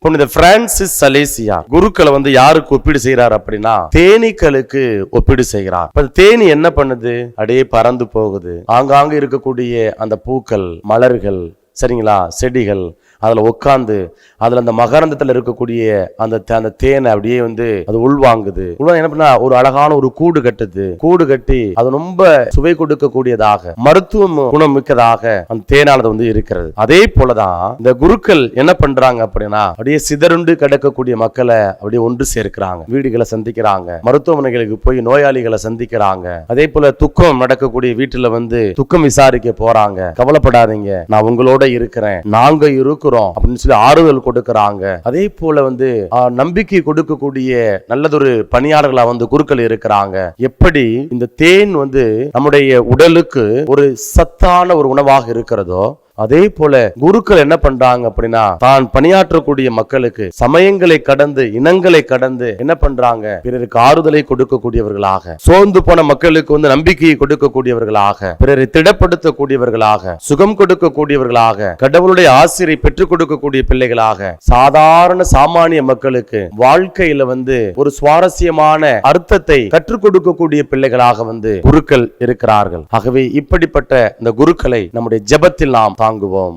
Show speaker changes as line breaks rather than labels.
புனித பிரான்சிஸ் சலேசியா குருக்களை யாருக்கு ஒப்பீடு செய்யறாரு அப்படின்னா தேனீக்களுக்கு ஒப்பீடு செய்கிறார். தேனி என்ன பண்ணுது? அப்படியே பறந்து போகுது. ஆங்காங்க இருக்கக்கூடிய அந்த பூக்கள், மலர்கள், சரிங்களா, செடிகள், அதுல உட்காந்து அதுல அந்த மகரந்தத்துல இருக்கக்கூடிய அந்த தேனை அப்படியே அது உள்வாங்குது. என்ன பண்ணா ஒரு அழகான ஒரு கூடு கட்டுது. கூடு கட்டி அது ரொம்ப சுவை கொடுக்கக்கூடியதாக, மருத்துவ குணம் மிக்கதாக அந்த தேனானது இருக்கிறது. அதே போலதான் இந்த குருக்கள் என்ன பண்றாங்க அப்படின்னா அப்படியே சிதறுண்டு கிடக்கக்கூடிய மக்களை அப்படியே ஒன்று சேர்க்கிறாங்க. வீடுகளை சந்திக்கிறாங்க, மருத்துவமனைகளுக்கு போய் நோயாளிகளை சந்திக்கிறாங்க. அதே போல துக்கம் நடக்கக்கூடிய வீட்டுல துக்கம் விசாரிக்க போறாங்க. கவலைப்படாதீங்க, நான் உங்களோட இருக்கிறேன், நாங்க இருக்கிறோம் அப்படின்னு சொல்லி ஆறுதல் கொடுக்கறாங்க. அதே போல நம்பிக்கை கொடுக்கக்கூடிய நல்லதொரு பணியாளர்களா குருக்கள் இருக்கிறாங்க. எப்படி இந்த தேன் நம்முடைய உடலுக்கு ஒரு சத்தான ஒரு உணவாக இருக்கிறதோ, அதே போல குருக்கள் என்ன பண்றாங்க அப்படின்னா தான் பணியாற்றக்கூடிய மக்களுக்கு சமயங்களை கடந்து, இனங்களை கடந்து என்ன பண்றாங்க? பிறருக்கு ஆறுதலை கொடுக்கக்கூடியவர்களாக, சோர்ந்து போன மக்களுக்கு நம்பிக்கையை கொடுக்கக்கூடியவர்களாக, பிறரை திடப்படுத்தக்கூடியவர்களாக, சுகம் கொடுக்கக்கூடியவர்களாக, கடவுளுடைய ஆசிரியை பெற்றுக் கொடுக்கக்கூடிய பிள்ளைகளாக, சாதாரண சாமானிய மக்களுக்கு வாழ்க்கையில ஒரு சுவாரஸ்யமான அர்த்தத்தை கற்றுக் கொடுக்கக்கூடிய பிள்ளைகளாக குருக்கள் இருக்கிறார்கள். ஆகவே இப்படிப்பட்ட இந்த குருக்களை நம்முடைய ஜெபத்தில் நாம் தாங்குவோம்.